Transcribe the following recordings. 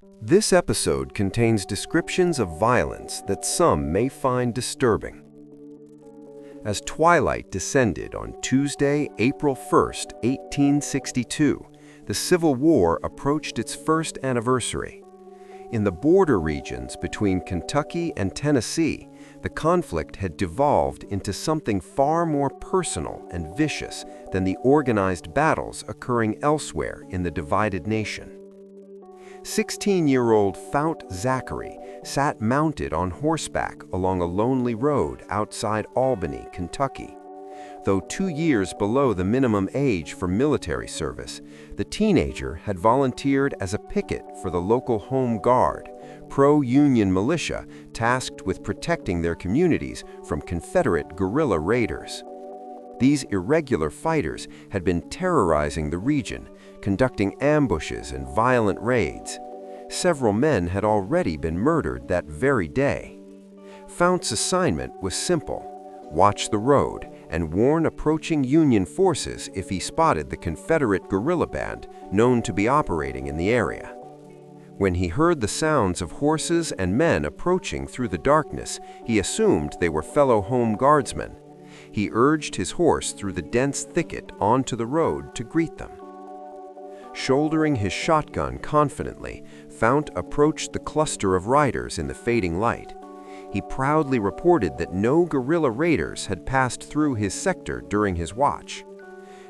This episode contains descriptions of violence that some may find disturbing. As twilight descended on Tuesday, April 1st, 1862, the Civil War approached its first anniversary. In the border regions between Kentucky and Tennessee, the conflict had devolved into something far more personal and vicious than the organized battles occurring elsewhere in the divided nation. 16-year-old Fount Zachary sat mounted on horseback along a lonely road outside Albany, Kentucky. Though 2 years below the minimum age for military service, the teenager had volunteered as a picket for the local Home Guard, pro-Union militia tasked with protecting their communities from Confederate guerrilla raiders. These irregular fighters had been terrorizing the region, conducting ambushes and violent raids. Several men had already been murdered that very day. Fount's assignment was simple: watch the road and warn approaching Union forces if he spotted the Confederate guerrilla band known to be operating in the area. When he heard the sounds of horses and men approaching through the darkness, he assumed they were fellow Home Guardsmen. He urged his horse through the dense thicket onto the road to greet them. Shouldering his shotgun confidently, Fount approached the cluster of riders in the fading light. He proudly reported that no guerrilla raiders had passed through his sector during his watch.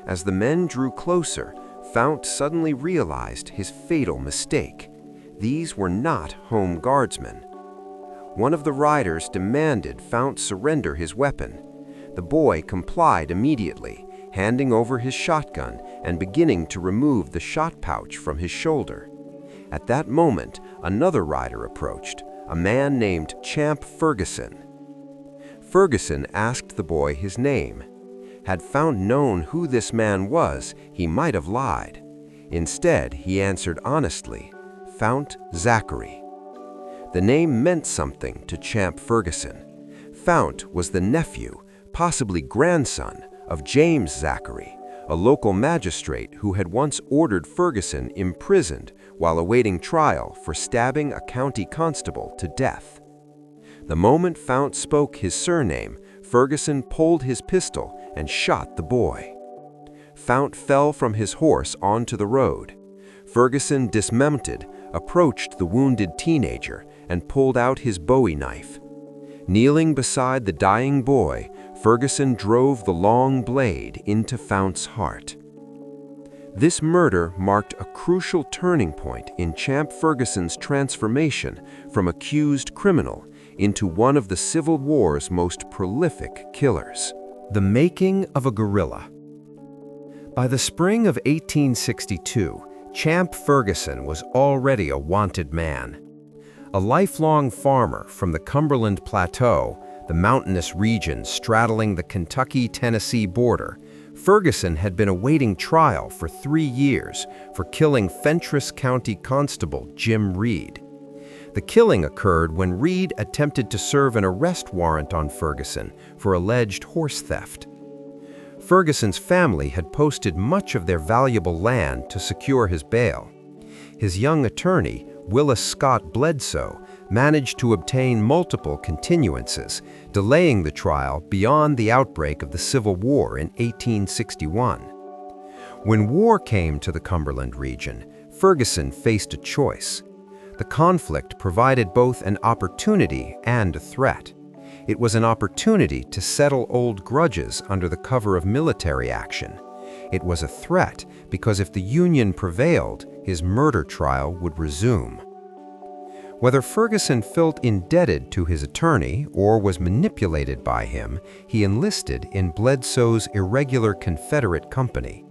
As the men drew closer, Fount suddenly realized his fatal mistake. These were not Home Guardsmen. One of the riders demanded Fount surrender his weapon. The boy complied immediately, handing over his shotgun and beginning to remove the shot pouch from his shoulder. At that moment, another rider approached, a man named Champ Ferguson. Ferguson asked the boy his name. Had Fount known who this man was, he might have lied. Instead, he answered honestly, "Fount Zachary." The name meant something to Champ Ferguson. Fount was the nephew, possibly grandson, of James Zachary, a local magistrate who had once ordered Ferguson imprisoned while awaiting trial for stabbing a county constable to death. The moment Fount spoke his surname, Ferguson pulled his pistol and shot the boy. Fount fell from his horse onto the road. Ferguson dismounted, approached the wounded teenager, and pulled out his Bowie knife. Kneeling beside the dying boy, Ferguson drove the long blade into Fount's heart. This murder marked a crucial turning point in Champ Ferguson's transformation from accused criminal into one of the Civil War's most prolific killers. The making of a guerrilla. By the spring of 1862, Champ Ferguson was already a wanted man. A lifelong farmer from the Cumberland Plateau, the mountainous region straddling the Kentucky-Tennessee border, Ferguson had been awaiting trial for 3 years for killing Fentress County Constable Jim Reed. The killing occurred when Reed attempted to serve an arrest warrant on Ferguson for alleged horse theft. Ferguson's family had posted much of their valuable land to secure his bail. His young attorney, Willis Scott Bledsoe, managed to obtain multiple continuances, delaying the trial beyond the outbreak of the Civil War in 1861. When war came to the Cumberland region, Ferguson faced a choice. The conflict provided both an opportunity and a threat. It was an opportunity to settle old grudges under the cover of military action. It was a threat because if the Union prevailed, his murder trial would resume. Whether Ferguson felt indebted to his attorney or was manipulated by him, he enlisted in Bledsoe's irregular Confederate company.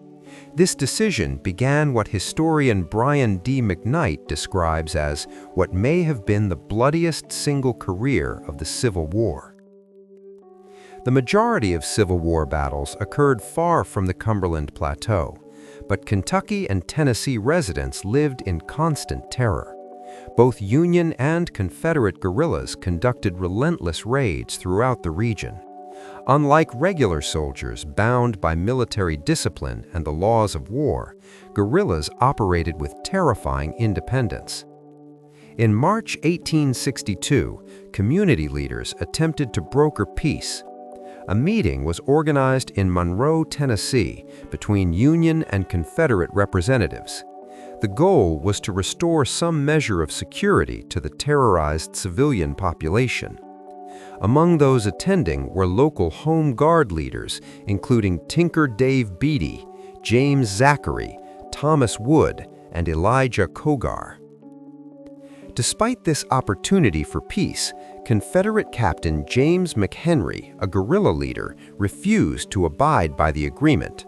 This decision began what historian Brian D. McKnight describes as what may have been the bloodiest single career of the Civil War. The majority of Civil War battles occurred far from the Cumberland Plateau, but Kentucky and Tennessee residents lived in constant terror. Both Union and Confederate guerrillas conducted relentless raids throughout the region. Unlike regular soldiers bound by military discipline and the laws of war, guerrillas operated with terrifying independence. In March 1862, community leaders attempted to broker peace. A meeting was organized in Monroe, Tennessee, between Union and Confederate representatives. The goal was to restore some measure of security to the terrorized civilian population. Among those attending were local Home Guard leaders, including Tinker Dave Beaty, James Zachary, Thomas Wood, and Elijah Koger. Despite this opportunity for peace, Confederate Captain James McHenry, a guerrilla leader, refused to abide by the agreement.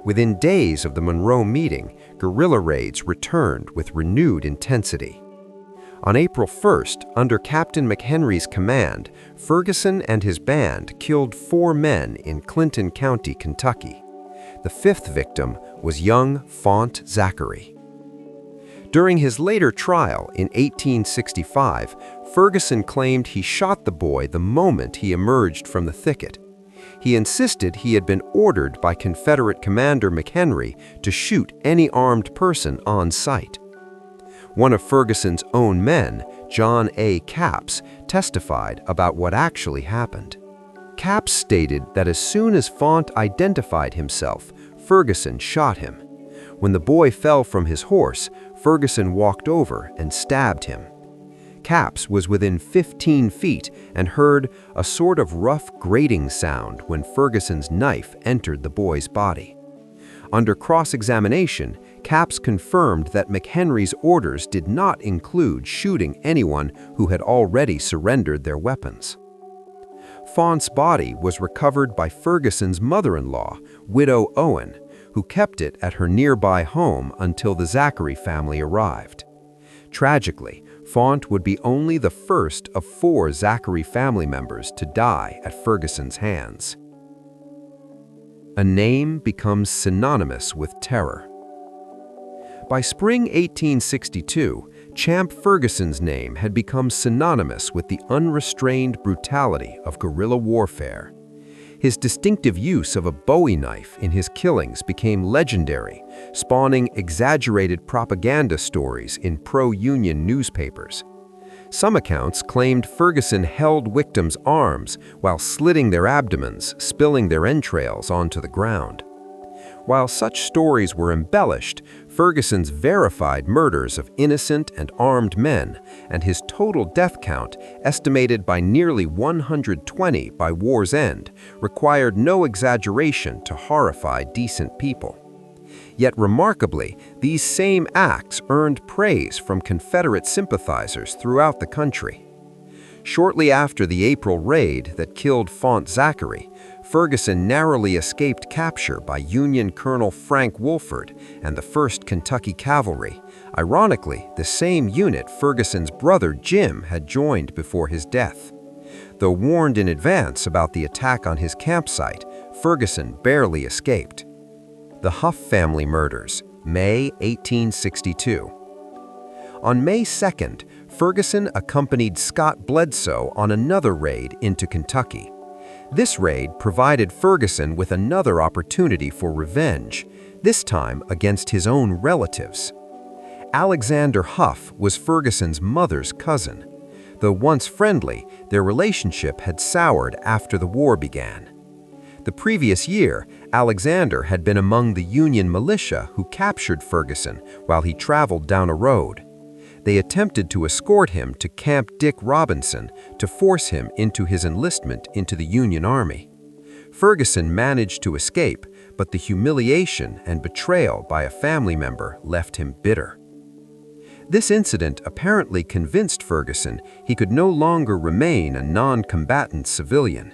Within days of the Monroe meeting, guerrilla raids returned with renewed intensity. On April 1st, under Captain McHenry's command, Ferguson and his band killed 4 men in Clinton County, Kentucky. The 5th victim was young Font Zachary. During his later trial in 1865, Ferguson claimed he shot the boy the moment he emerged from the thicket. He insisted he had been ordered by Confederate Commander McHenry to shoot any armed person on sight. One of Ferguson's own men, John A. Capps, testified about what actually happened. Capps stated that as soon as Font identified himself, Ferguson shot him. When the boy fell from his horse, Ferguson walked over and stabbed him. Capps was within 15 feet and heard a sort of rough grating sound when Ferguson's knife entered the boy's body. Under cross-examination, Capps confirmed that McHenry's orders did not include shooting anyone who had already surrendered their weapons. Font's body was recovered by Ferguson's mother-in-law, Widow Owen, who kept it at her nearby home until the Zachary family arrived. Tragically, Font would be only the first of 4 Zachary family members to die at Ferguson's hands. A name becomes synonymous with terror. By spring 1862, Champ Ferguson's name had become synonymous with the unrestrained brutality of guerrilla warfare. His distinctive use of a Bowie knife in his killings became legendary, spawning exaggerated propaganda stories in pro-Union newspapers. Some accounts claimed Ferguson held victims' arms while slitting their abdomens, spilling their entrails onto the ground. While such stories were embellished, Ferguson's verified murders of innocent and armed men and his total death count, estimated by nearly 120 by war's end, required no exaggeration to horrify decent people. Yet remarkably, these same acts earned praise from Confederate sympathizers throughout the country. Shortly after the April raid that killed Font Zachary, Ferguson narrowly escaped capture by Union Colonel Frank Wolford and the 1st Kentucky Cavalry, ironically the same unit Ferguson's brother Jim had joined before his death. Though warned in advance about the attack on his campsite, Ferguson barely escaped. The Huff family murders, May 1862. On May 2nd, Ferguson accompanied Scott Bledsoe on another raid into Kentucky. This raid provided Ferguson with another opportunity for revenge, this time against his own relatives. Alexander Huff was Ferguson's mother's cousin. Though once friendly, their relationship had soured after the war began. The previous year, Alexander had been among the Union militia who captured Ferguson while he traveled down a road. They attempted to escort him to Camp Dick Robinson to force him into his enlistment into the Union Army. Ferguson managed to escape, but the humiliation and betrayal by a family member left him bitter. This incident apparently convinced Ferguson he could no longer remain a non-combatant civilian.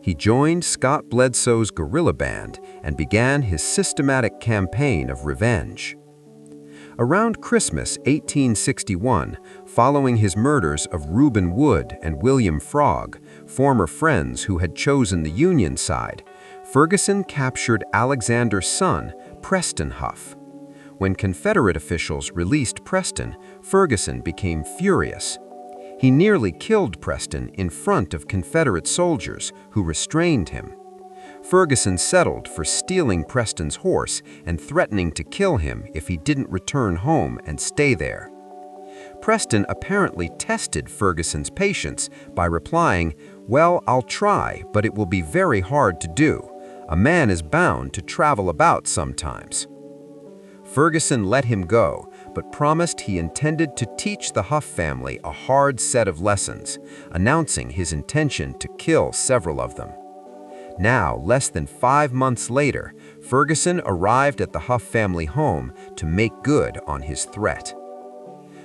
He joined Scott Bledsoe's guerrilla band and began his systematic campaign of revenge. Around Christmas 1861, following his murders of Reuben Wood and William Frogg, former friends who had chosen the Union side, Ferguson captured Alexander's son, Preston Huff. When Confederate officials released Preston, Ferguson became furious. He nearly killed Preston in front of Confederate soldiers who restrained him. Ferguson settled for stealing Preston's horse and threatening to kill him if he didn't return home and stay there. Preston apparently tested Ferguson's patience by replying, "Well, I'll try, but it will be very hard to do. A man is bound to travel about sometimes." Ferguson let him go, but promised he intended to teach the Huff family a hard set of lessons, announcing his intention to kill several of them. Now, less than 5 months later, Ferguson arrived at the Huff family home to make good on his threat.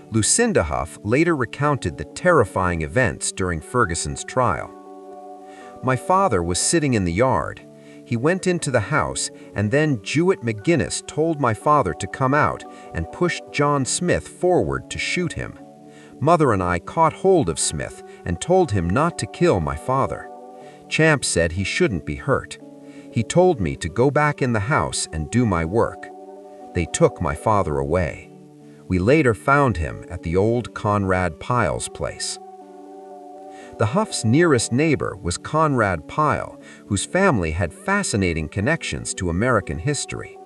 Lucinda Huff later recounted the terrifying events during Ferguson's trial. "My father was sitting in the yard. He went into the house, and then Jewett McGinnis told my father to come out and pushed John Smith forward to shoot him. Mother and I caught hold of Smith and told him not to kill my father. Champ said he shouldn't be hurt. He told me to go back in the house and do my work. They took my father away. We later found him at the old Conrad Pile's place." The Huff's nearest neighbor was Conrad Pile, whose family had fascinating connections to American history.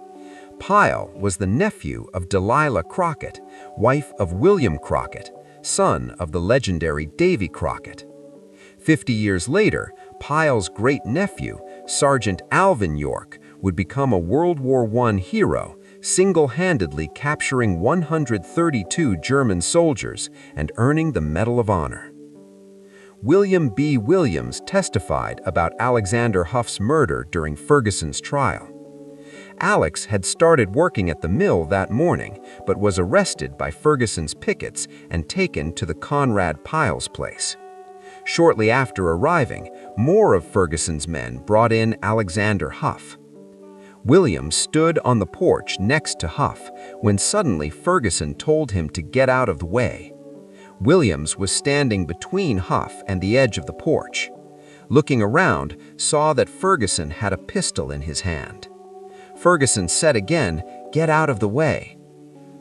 Pile was the nephew of Delilah Crockett, wife of William Crockett, son of the legendary Davy Crockett. 50 years later, Pile's great-nephew, Sergeant Alvin York, would become a World War I hero, single-handedly capturing 132 German soldiers and earning the Medal of Honor. William B. Williams testified about Alexander Huff's murder during Ferguson's trial. Alex had started working at the mill that morning, but was arrested by Ferguson's pickets and taken to the Conrad Pile's place. Shortly after arriving, more of Ferguson's men brought in Alexander Huff. Williams stood on the porch next to Huff when suddenly Ferguson told him to get out of the way. Williams was standing between Huff and the edge of the porch. Looking around, saw that Ferguson had a pistol in his hand. Ferguson said again, "Get out of the way."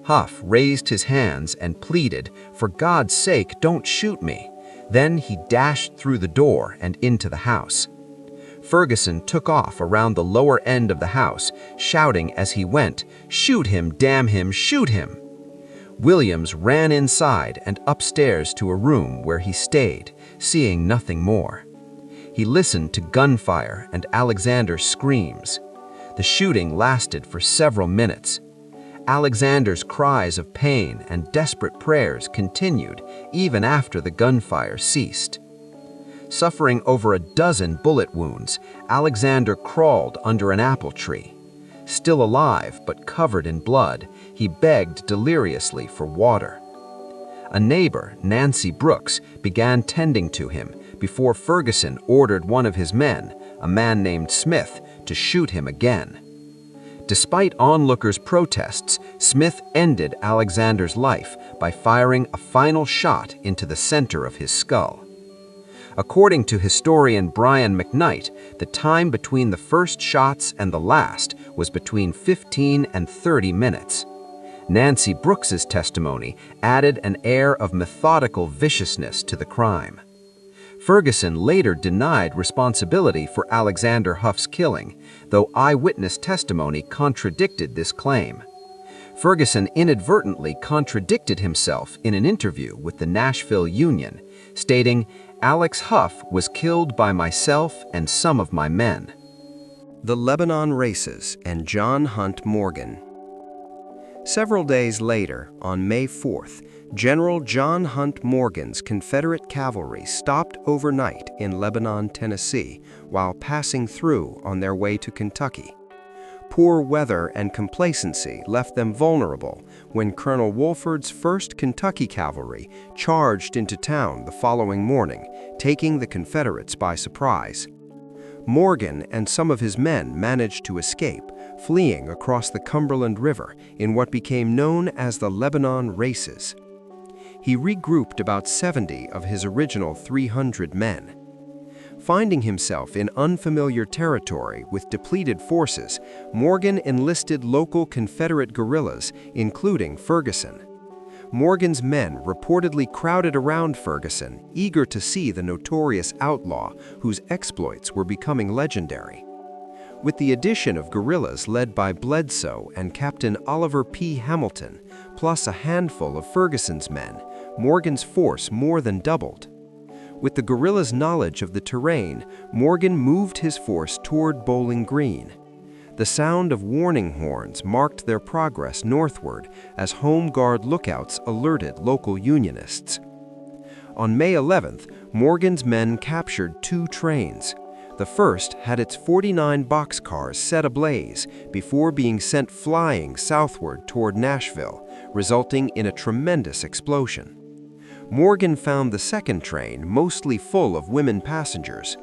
Huff raised his hands and pleaded, "For God's sake, don't shoot me." Then he dashed through the door and into the house. Ferguson took off around the lower end of the house, shouting as he went, "Shoot him, damn him, shoot him!" Williams ran inside and upstairs to a room where he stayed, seeing nothing more. He listened to gunfire and Alexander's screams. The shooting lasted for several minutes. Alexander's cries of pain and desperate prayers continued even after the gunfire ceased. Suffering over a dozen bullet wounds, Alexander crawled under an apple tree. Still alive but covered in blood, he begged deliriously for water. A neighbor, Nancy Brooks, began tending to him before Ferguson ordered one of his men, a man named Smith, to shoot him again. Despite onlookers' protests, Smith ended Alexander's life by firing a final shot into the center of his skull. According to historian Brian McKnight, the time between the first shots and the last was between 15 and 30 minutes. Nancy Brooks's testimony added an air of methodical viciousness to the crime. Ferguson later denied responsibility for Alexander Huff's killing, though eyewitness testimony contradicted this claim. Ferguson inadvertently contradicted himself in an interview with the Nashville Union, stating, "Alex Huff was killed by myself and some of my men." The Lebanon Races and John Hunt Morgan. Several days later, on May 4th, General John Hunt Morgan's Confederate cavalry stopped overnight in Lebanon, Tennessee, while passing through on their way to Kentucky. Poor weather and complacency left them vulnerable when Colonel Wolford's 1st Kentucky Cavalry charged into town the following morning, taking the Confederates by surprise. Morgan and some of his men managed to escape, fleeing across the Cumberland River in what became known as the Lebanon Races. He regrouped about 70 of his original 300 men. Finding himself in unfamiliar territory with depleted forces, Morgan enlisted local Confederate guerrillas, including Ferguson. Morgan's men reportedly crowded around Ferguson, eager to see the notorious outlaw whose exploits were becoming legendary. With the addition of guerrillas led by Bledsoe and Captain Oliver P. Hamilton, plus a handful of Ferguson's men, Morgan's force more than doubled. With the guerrillas' knowledge of the terrain, Morgan moved his force toward Bowling Green. The sound of warning horns marked their progress northward as Home Guard lookouts alerted local Unionists. On May 11th, Morgan's men captured 2 trains. The first had its 49 boxcars set ablaze before being sent flying southward toward Nashville, resulting in a tremendous explosion. Morgan found the second train mostly full of women passengers.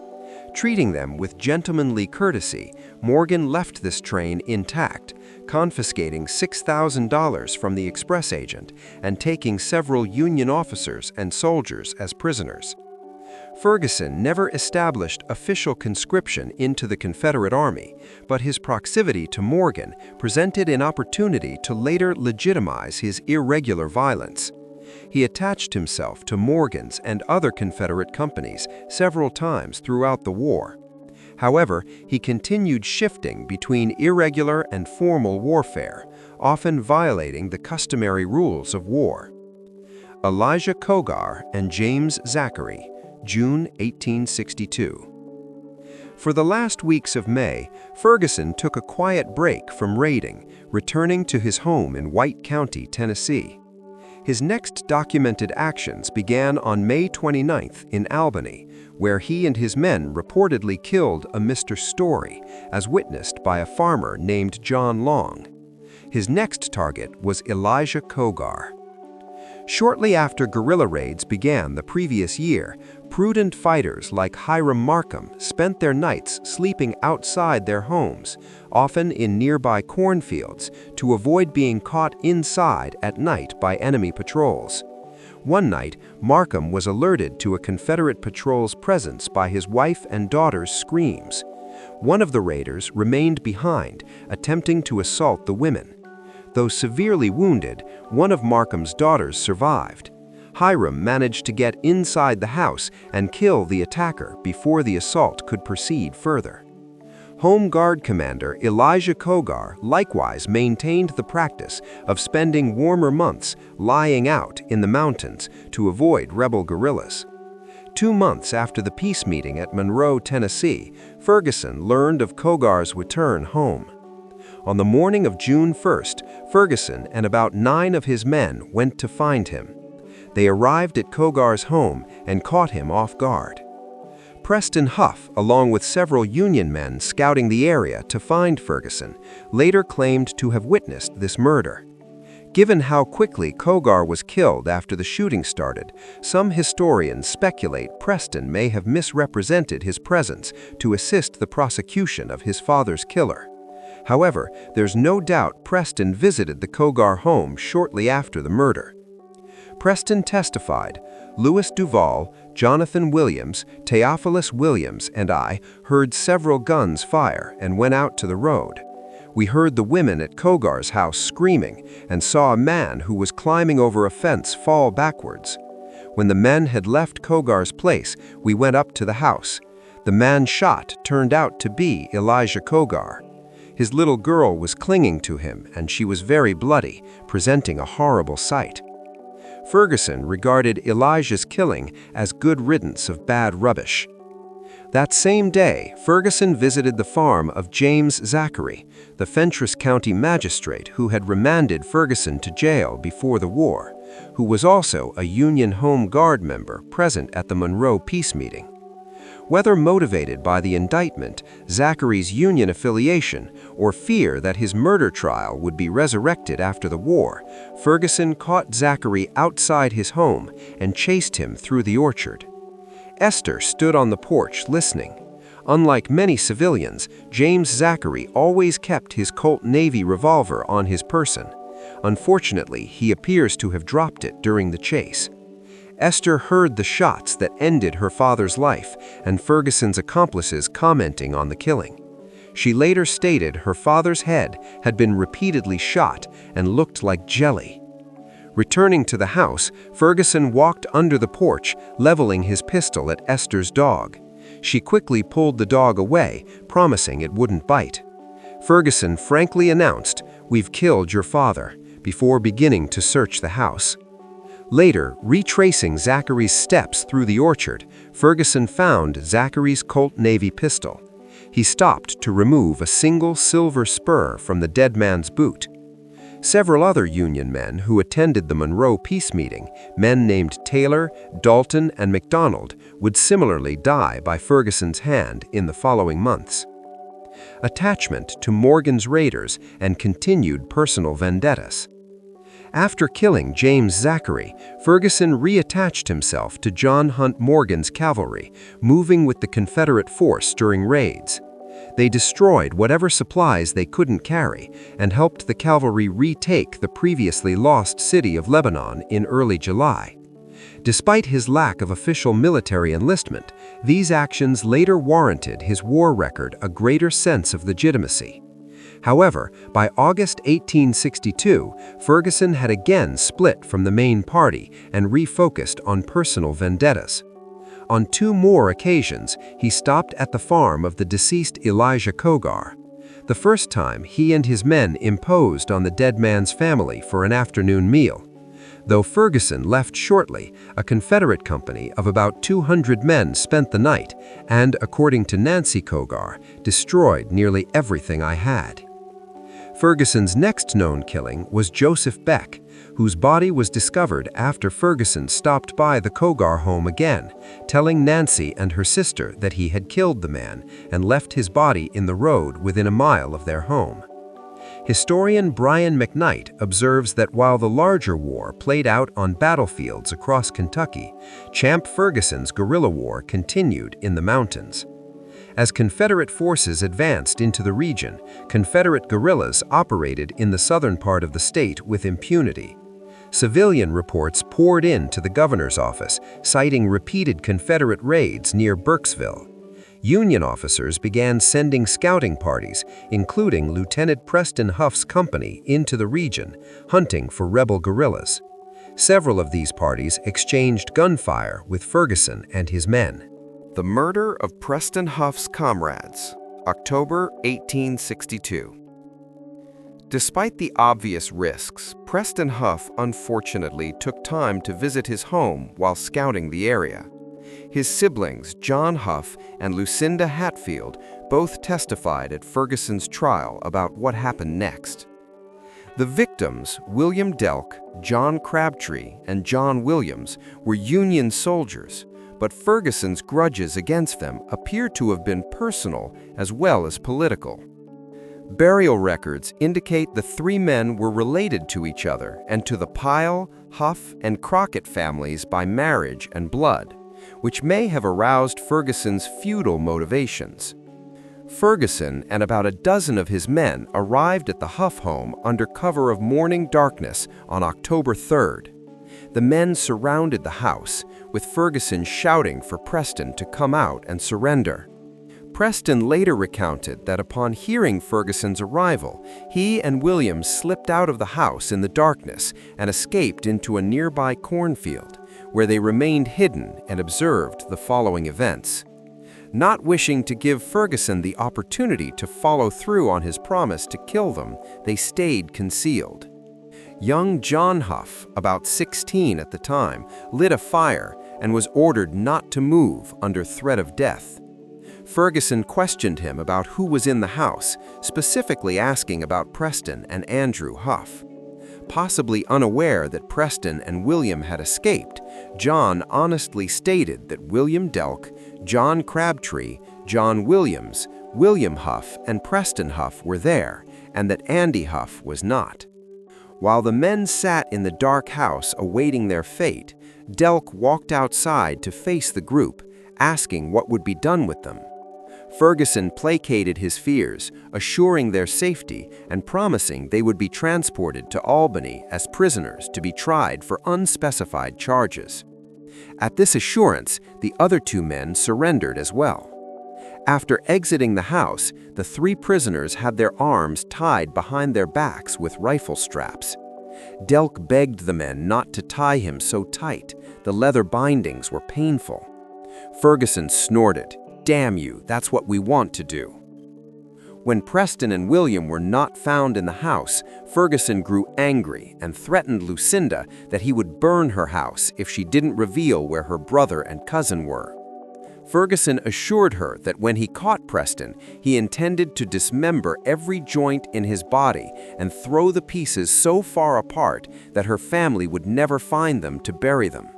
Treating them with gentlemanly courtesy, Morgan left this train intact, confiscating $6,000 from the express agent and taking several Union officers and soldiers as prisoners. Ferguson never established official conscription into the Confederate Army, but his proximity to Morgan presented an opportunity to later legitimize his irregular violence. He attached himself to Morgan's and other Confederate companies several times throughout the war. However, he continued shifting between irregular and formal warfare, often violating the customary rules of war. Elijah Koger and James Zachary, June 1862. For the last weeks of May, Ferguson took a quiet break from raiding, returning to his home in White County, Tennessee. His next documented actions began on May 29th in Albany, where he and his men reportedly killed a Mr. Story, as witnessed by a farmer named John Long. His next target was Elijah Koger. Shortly after guerrilla raids began the previous year, prudent fighters like Hiram Markham spent their nights sleeping outside their homes, often in nearby cornfields, to avoid being caught inside at night by enemy patrols. One night, Markham was alerted to a Confederate patrol's presence by his wife and daughter's screams. One of the raiders remained behind, attempting to assault the women. Though severely wounded, one of Markham's daughters survived. Hiram managed to get inside the house and kill the attacker before the assault could proceed further. Home Guard Commander Elijah Koger likewise maintained the practice of spending warmer months lying out in the mountains to avoid rebel guerrillas. 2 months after the peace meeting at Monroe, Tennessee, Ferguson learned of Koger's return home. On the morning of June 1st, Ferguson and about 9 of his men went to find him. They arrived at Koger's home and caught him off guard. Preston Huff, along with several Union men scouting the area to find Ferguson, later claimed to have witnessed this murder. Given how quickly Koger was killed after the shooting started, some historians speculate Preston may have misrepresented his presence to assist the prosecution of his father's killer. However, there's no doubt Preston visited the Koger home shortly after the murder. Preston testified, "Louis Duval, Jonathan Williams, Theophilus Williams, and I heard several guns fire and went out to the road. We heard the women at Koger's house screaming and saw a man who was climbing over a fence fall backwards. When the men had left Koger's place, we went up to the house. The man shot turned out to be Elijah Koger. His little girl was clinging to him, and she was very bloody, presenting a horrible sight." Ferguson regarded Elijah's killing as good riddance of bad rubbish. That same day, Ferguson visited the farm of James Zachary, the Fentress County magistrate who had remanded Ferguson to jail before the war, who was also a Union Home Guard member present at the Monroe peace meeting. Whether motivated by the indictment, Zachary's Union affiliation, or fear that his murder trial would be resurrected after the war, Ferguson caught Zachary outside his home and chased him through the orchard. Esther stood on the porch listening. Unlike many civilians, James Zachary always kept his Colt Navy revolver on his person. Unfortunately, he appears to have dropped it during the chase. Esther heard the shots that ended her father's life and Ferguson's accomplices commenting on the killing. She later stated her father's head had been repeatedly shot and looked like jelly. Returning to the house, Ferguson walked under the porch, leveling his pistol at Esther's dog. She quickly pulled the dog away, promising it wouldn't bite. Ferguson frankly announced, "We've killed your father," before beginning to search the house. Later, retracing Zachary's steps through the orchard, Ferguson found Zachary's Colt Navy pistol. He stopped to remove a single silver spur from the dead man's boot. Several other Union men who attended the Monroe Peace meeting, men named Taylor, Dalton, and McDonald, would similarly die by Ferguson's hand in the following months. Attachment to Morgan's raiders and continued personal vendettas. After killing James Zachary, Ferguson reattached himself to John Hunt Morgan's cavalry, moving with the Confederate force during raids. They destroyed whatever supplies they couldn't carry and helped the cavalry retake the previously lost city of Lebanon in early July. Despite his lack of official military enlistment, these actions later warranted his war record a greater sense of legitimacy. However, by August 1862, Ferguson had again split from the main party and refocused on personal vendettas. On 2 more occasions, he stopped at the farm of the deceased Elijah Koger. The first time, he and his men imposed on the dead man's family for an afternoon meal. Though Ferguson left shortly, a Confederate company of about 200 men spent the night and, according to Nancy Koger, destroyed nearly everything I had. Ferguson's next known killing was Joseph Beck, whose body was discovered after Ferguson stopped by the Koger home again, telling Nancy and her sister that he had killed the man and left his body in the road within a mile of their home. Historian Brian McKnight observes that while the larger war played out on battlefields across Kentucky, Champ Ferguson's guerrilla war continued in the mountains. As Confederate forces advanced into the region, Confederate guerrillas operated in the southern part of the state with impunity. Civilian reports poured into the governor's office, citing repeated Confederate raids near Burkesville. Union officers began sending scouting parties, including Lieutenant Preston Huff's company, into the region, hunting for rebel guerrillas. Several of these parties exchanged gunfire with Ferguson and his men. The murder of Preston Huff's comrades, October 1862. Despite the obvious risks, Preston Huff unfortunately took time to visit his home while scouting the area. His siblings, John Huff and Lucinda Hatfield, both testified at Ferguson's trial about what happened next. The victims, William Delk, John Crabtree, and John Williams, were Union soldiers, but Ferguson's grudges against them appear to have been personal as well as political. Burial records indicate the 3 men were related to each other and to the Pyle, Huff, and Crockett families by marriage and blood, which may have aroused Ferguson's feudal motivations. Ferguson and about a dozen of his men arrived at the Huff home under cover of morning darkness on October 3rd. The men surrounded the house, with Ferguson shouting for Preston to come out and surrender. Preston later recounted that upon hearing Ferguson's arrival, he and Williams slipped out of the house in the darkness and escaped into a nearby cornfield, where they remained hidden and observed the following events. Not wishing to give Ferguson the opportunity to follow through on his promise to kill them, they stayed concealed. Young John Huff, about 16 at the time, lit a fire and was ordered not to move under threat of death. Ferguson questioned him about who was in the house, specifically asking about Preston and Andrew Huff. Possibly unaware that Preston and William had escaped, John honestly stated that William Delk, John Crabtree, John Williams, William Huff, and Preston Huff were there, and that Andy Huff was not. While the men sat in the dark house awaiting their fate, Delk walked outside to face the group, asking what would be done with them. Ferguson placated his fears, assuring their safety and promising they would be transported to Albany as prisoners to be tried for unspecified charges. At this assurance, the other 2 men surrendered as well. After exiting the house, the 3 prisoners had their arms tied behind their backs with rifle straps. Delk begged the men not to tie him so tight. The leather bindings were painful. Ferguson snorted, "Damn you, that's what we want to do." When Preston and William were not found in the house, Ferguson grew angry and threatened Lucinda that he would burn her house if she didn't reveal where her brother and cousin were. Ferguson assured her that when he caught Preston, he intended to dismember every joint in his body and throw the pieces so far apart that her family would never find them to bury them.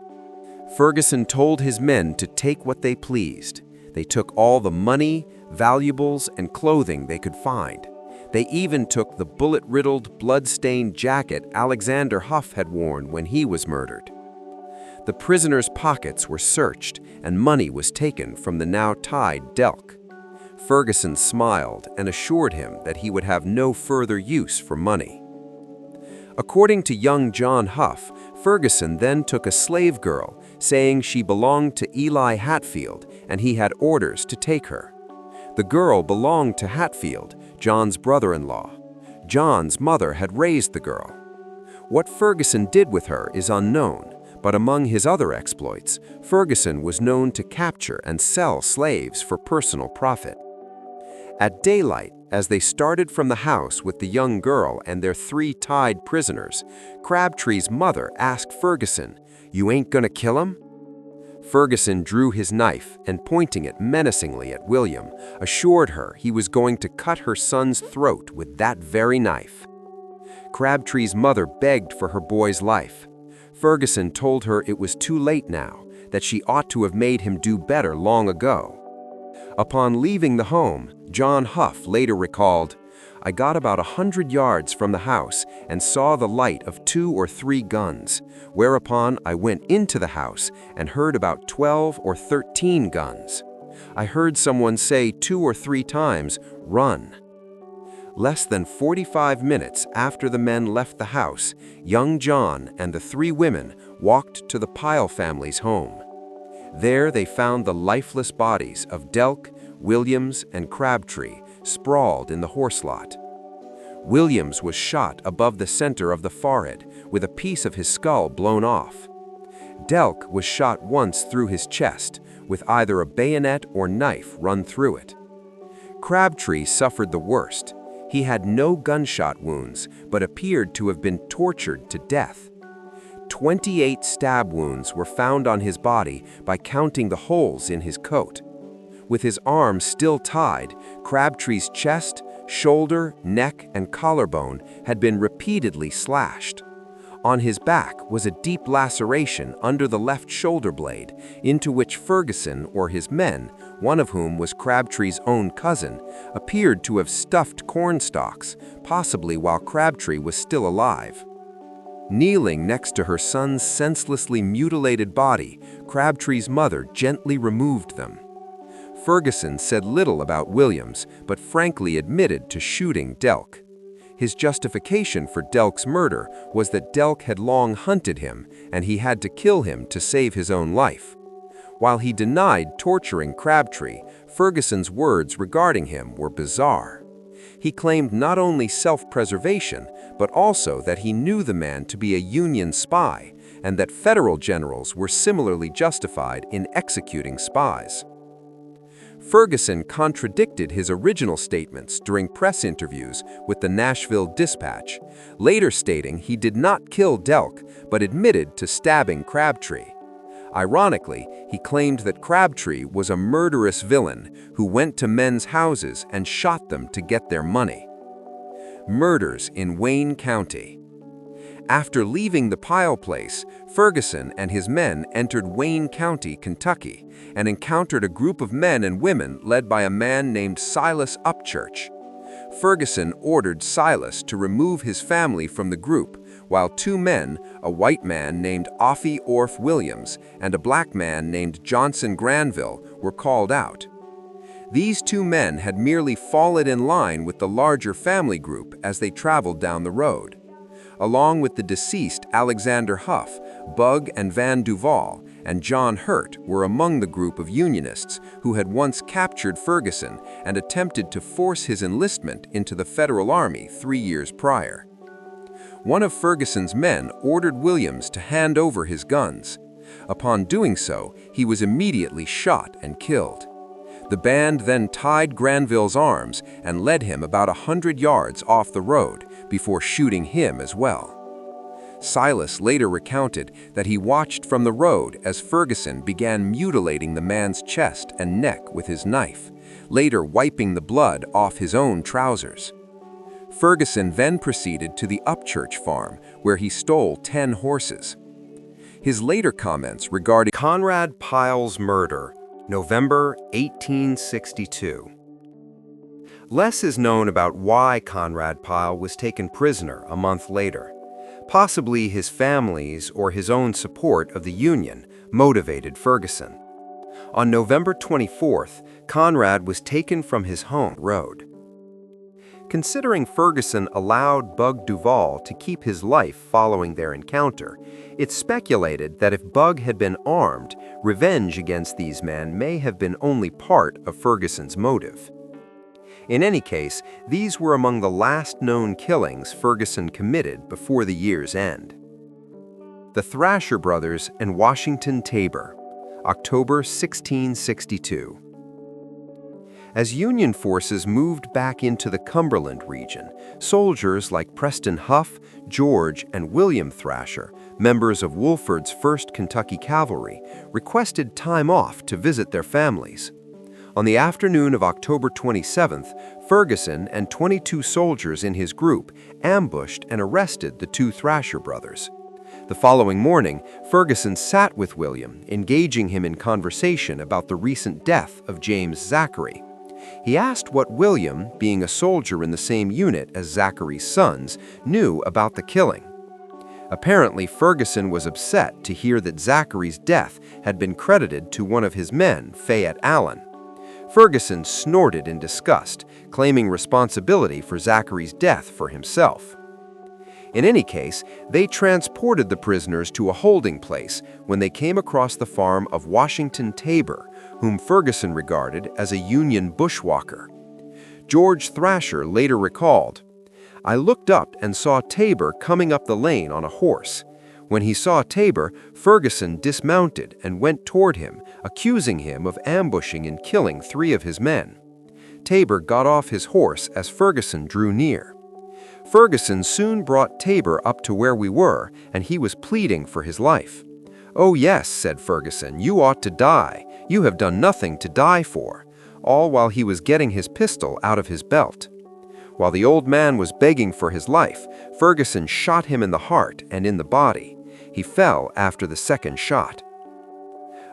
Ferguson told his men to take what they pleased. They took all the money, valuables, and clothing they could find. They even took the bullet-riddled, blood-stained jacket Alexander Huff had worn when he was murdered. The prisoners' pockets were searched, and money was taken from the now tied Delk. Ferguson smiled and assured him that he would have no further use for money. According to young John Huff, Ferguson then took a slave girl, saying she belonged to Eli Hatfield and he had orders to take her. The girl belonged to Hatfield, John's brother-in-law. John's mother had raised the girl. What Ferguson did with her is unknown, but among his other exploits, Ferguson was known to capture and sell slaves for personal profit. At daylight, as they started from the house with the young girl and their 3 tied prisoners, Crabtree's mother asked Ferguson, "You ain't gonna kill him?" Ferguson drew his knife and, pointing it menacingly at William, assured her he was going to cut her son's throat with that very knife. Crabtree's mother begged for her boy's life. Ferguson told her it was too late now, that she ought to have made him do better long ago. Upon leaving the home, John Huff later recalled, "I got about 100 yards from the house and saw the light of 2 or 3 guns, whereupon I went into the house and heard about 12 or 13 guns. I heard someone say 2 or 3 times, 'Run.'" Less than 45 minutes after the men left the house, young John and the 3 women walked to the Pyle family's home. There they found the lifeless bodies of Delk, Williams, and Crabtree sprawled in the horse lot. Williams was shot above the center of the forehead, with a piece of his skull blown off. Delk was shot once through his chest, with either a bayonet or knife run through it. Crabtree suffered the worst. He had no gunshot wounds, but appeared to have been tortured to death. 28 stab wounds were found on his body by counting the holes in his coat. With his arms still tied, Crabtree's chest, shoulder, neck, and collarbone had been repeatedly slashed. On his back was a deep laceration under the left shoulder blade, into which Ferguson or his men, one of whom was Crabtree's own cousin, appeared to have stuffed corn stalks, possibly while Crabtree was still alive. Kneeling next to her son's senselessly mutilated body, Crabtree's mother gently removed them. Ferguson said little about Williams, but frankly admitted to shooting Delk. His justification for Delk's murder was that Delk had long hunted him, and he had to kill him to save his own life. While he denied torturing Crabtree, Ferguson's words regarding him were bizarre. He claimed not only self-preservation, but also that he knew the man to be a Union spy, and that Federal generals were similarly justified in executing spies. Ferguson contradicted his original statements during press interviews with the Nashville Dispatch, later stating he did not kill Delk, but admitted to stabbing Crabtree. Ironically, he claimed that Crabtree was a murderous villain who went to men's houses and shot them to get their money. Murders in Wayne County. After leaving the Pyle place, Ferguson and his men entered Wayne County, Kentucky, and encountered a group of men and women led by a man named Silas Upchurch. Ferguson ordered Silas to remove his family from the group, while 2 men, a white man named Offie Orf Williams and a black man named Johnson Granville, were called out. These 2 men had merely fallen in line with the larger family group as they traveled down the road. Along with the deceased Alexander Huff, Bug and Van Duval, and John Hurt were among the group of Unionists who had once captured Ferguson and attempted to force his enlistment into the Federal Army 3 years prior. One of Ferguson's men ordered Williams to hand over his guns. Upon doing so, he was immediately shot and killed. The band then tied Granville's arms and led him about 100 yards off the road before shooting him as well. Silas later recounted that he watched from the road as Ferguson began mutilating the man's chest and neck with his knife, later wiping the blood off his own trousers. Ferguson then proceeded to the Upchurch farm, where he stole 10 horses. His later comments regarding Conrad Pyle's murder, November 1862. Less is known about why Conrad Pyle was taken prisoner a month later. Possibly his family's or his own support of the Union motivated Ferguson. On November 24th, Conrad was taken from his home road. Considering Ferguson allowed Bug Duval to keep his life following their encounter, it's speculated that if Bug had been armed, revenge against these men may have been only part of Ferguson's motive. In any case, these were among the last known killings Ferguson committed before the year's end. The Thrasher Brothers and Washington Tabor, October 1662. As Union forces moved back into the Cumberland region, soldiers like Preston Huff, George, and William Thrasher, members of Wolford's 1st Kentucky Cavalry, requested time off to visit their families. On the afternoon of October 27th, Ferguson and 22 soldiers in his group ambushed and arrested the 2 Thrasher brothers. The following morning, Ferguson sat with William, engaging him in conversation about the recent death of James Zachary. He asked what William, being a soldier in the same unit as Zachary's sons, knew about the killing. Apparently, Ferguson was upset to hear that Zachary's death had been credited to one of his men, Fayette Allen. Ferguson snorted in disgust, claiming responsibility for Zachary's death for himself. In any case, they transported the prisoners to a holding place when they came across the farm of Washington Tabor, whom Ferguson regarded as a Union bushwalker. George Thrasher later recalled, "I looked up and saw Tabor coming up the lane on a horse. When he saw Tabor, Ferguson dismounted and went toward him, accusing him of ambushing and killing 3 of his men. Tabor got off his horse as Ferguson drew near. Ferguson soon brought Tabor up to where we were, and he was pleading for his life. 'Oh yes,' said Ferguson, 'you ought to die. You have done nothing to die for,' all while he was getting his pistol out of his belt. While the old man was begging for his life, Ferguson shot him in the heart and in the body. He fell after the second shot."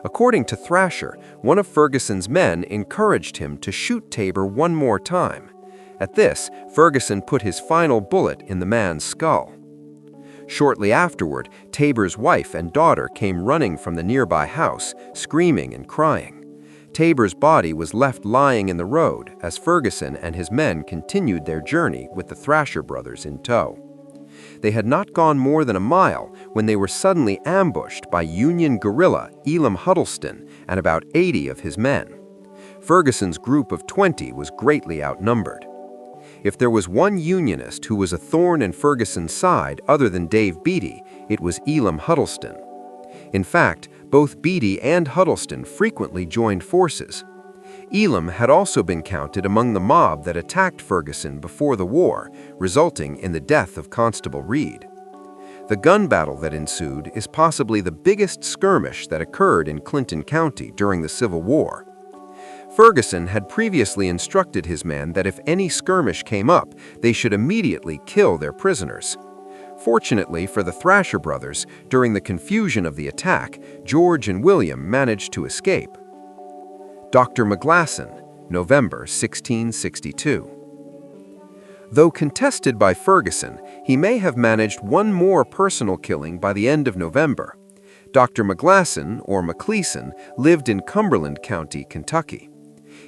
According to Thrasher, one of Ferguson's men encouraged him to shoot Tabor one more time. At this, Ferguson put his final bullet in the man's skull. Shortly afterward, Tabor's wife and daughter came running from the nearby house, screaming and crying. Tabor's body was left lying in the road as Ferguson and his men continued their journey with the Thrasher brothers in tow. They had not gone more than a mile when they were suddenly ambushed by Union guerrilla Elam Huddleston and about 80 of his men. Ferguson's group of 20 was greatly outnumbered. If there was one Unionist who was a thorn in Ferguson's side other than Dave Beaty, it was Elam Huddleston. In fact, both Beaty and Huddleston frequently joined forces. Elam had also been counted among the mob that attacked Ferguson before the war, resulting in the death of Constable Reed. The gun battle that ensued is possibly the biggest skirmish that occurred in Clinton County during the Civil War. Ferguson had previously instructed his men that if any skirmish came up, they should immediately kill their prisoners. Fortunately for the Thrasher brothers, during the confusion of the attack, George and William managed to escape. Dr. McGlasson, November 1662. Though contested by Ferguson, he may have managed one more personal killing by the end of November. Dr. McGlasson, or McCleason, lived in Cumberland County, Kentucky.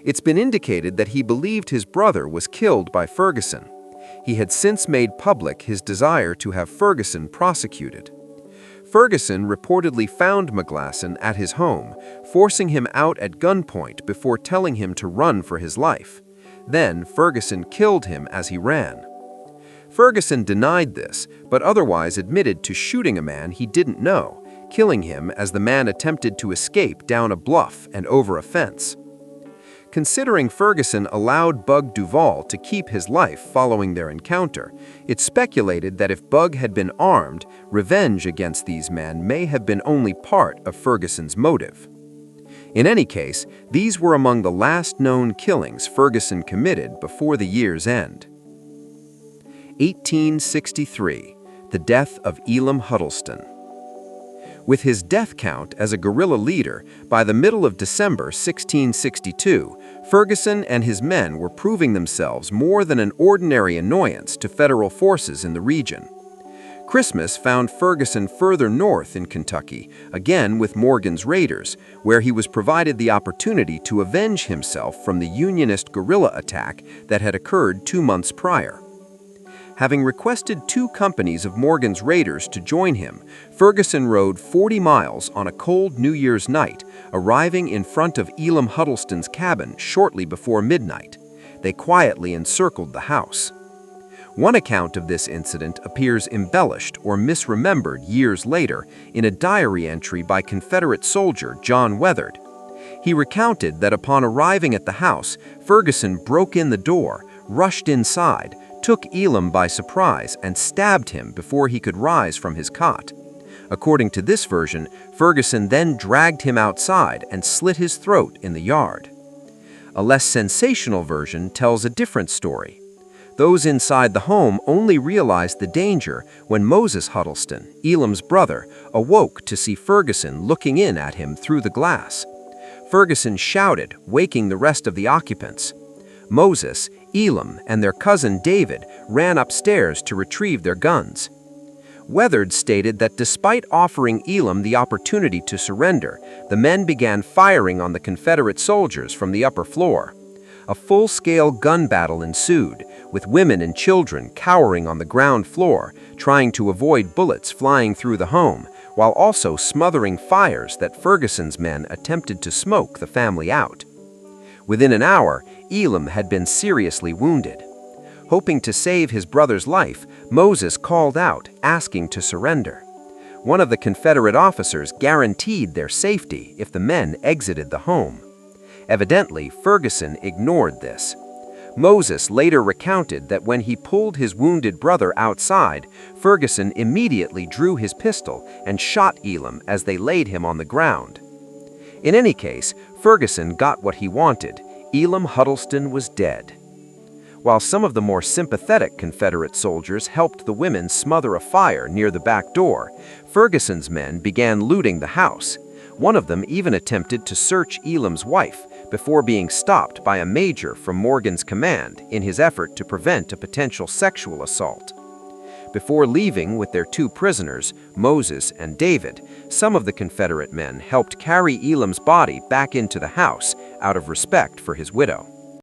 It's been indicated that he believed his brother was killed by Ferguson. He had since made public his desire to have Ferguson prosecuted. Ferguson reportedly found McGlasson at his home, forcing him out at gunpoint before telling him to run for his life. Then Ferguson killed him as he ran. Ferguson denied this, but otherwise admitted to shooting a man he didn't know, killing him as the man attempted to escape down a bluff and over a fence. Considering Ferguson allowed Bug Duval to keep his life following their encounter, it's speculated that if Bug had been armed, revenge against these men may have been only part of Ferguson's motive. In any case, these were among the last known killings Ferguson committed before the year's end. 1863, the death of Elam Huddleston. With his death count as a guerrilla leader, by the middle of December 1662, Ferguson and his men were proving themselves more than an ordinary annoyance to federal forces in the region. Christmas found Ferguson further north in Kentucky, again with Morgan's raiders, where he was provided the opportunity to avenge himself from the Unionist guerrilla attack that had occurred 2 months prior. Having requested 2 companies of Morgan's raiders to join him, Ferguson rode 40 miles on a cold New Year's night, arriving in front of Elam Huddleston's cabin shortly before midnight. They quietly encircled the house. One account of this incident appears embellished or misremembered years later in a diary entry by Confederate soldier John Weatherd. He recounted that upon arriving at the house, Ferguson broke in the door, rushed inside, took Elam by surprise, and stabbed him before he could rise from his cot. According to this version, Ferguson then dragged him outside and slit his throat in the yard. A less sensational version tells a different story. Those inside the home only realized the danger when Moses Huddleston, Elam's brother, awoke to see Ferguson looking in at him through the glass. Ferguson shouted, waking the rest of the occupants. Moses, Elam, and their cousin David ran upstairs to retrieve their guns. Weatherd stated that despite offering Elam the opportunity to surrender, the men began firing on the Confederate soldiers from the upper floor. A full-scale gun battle ensued, with women and children cowering on the ground floor, trying to avoid bullets flying through the home, while also smothering fires that Ferguson's men attempted to smoke the family out. Within an hour, Elam had been seriously wounded. Hoping to save his brother's life, Moses called out, asking to surrender. One of the Confederate officers guaranteed their safety if the men exited the home. Evidently, Ferguson ignored this. Moses later recounted that when he pulled his wounded brother outside, Ferguson immediately drew his pistol and shot Elam as they laid him on the ground. In any case, Ferguson got what he wanted. Elam Huddleston was dead. While some of the more sympathetic Confederate soldiers helped the women smother a fire near the back door, Ferguson's men began looting the house. One of them even attempted to search Elam's wife before being stopped by a major from Morgan's command in his effort to prevent a potential sexual assault. Before leaving with their 2 prisoners, Moses and David, some of the Confederate men helped carry Elam's body back into the house out of respect for his widow.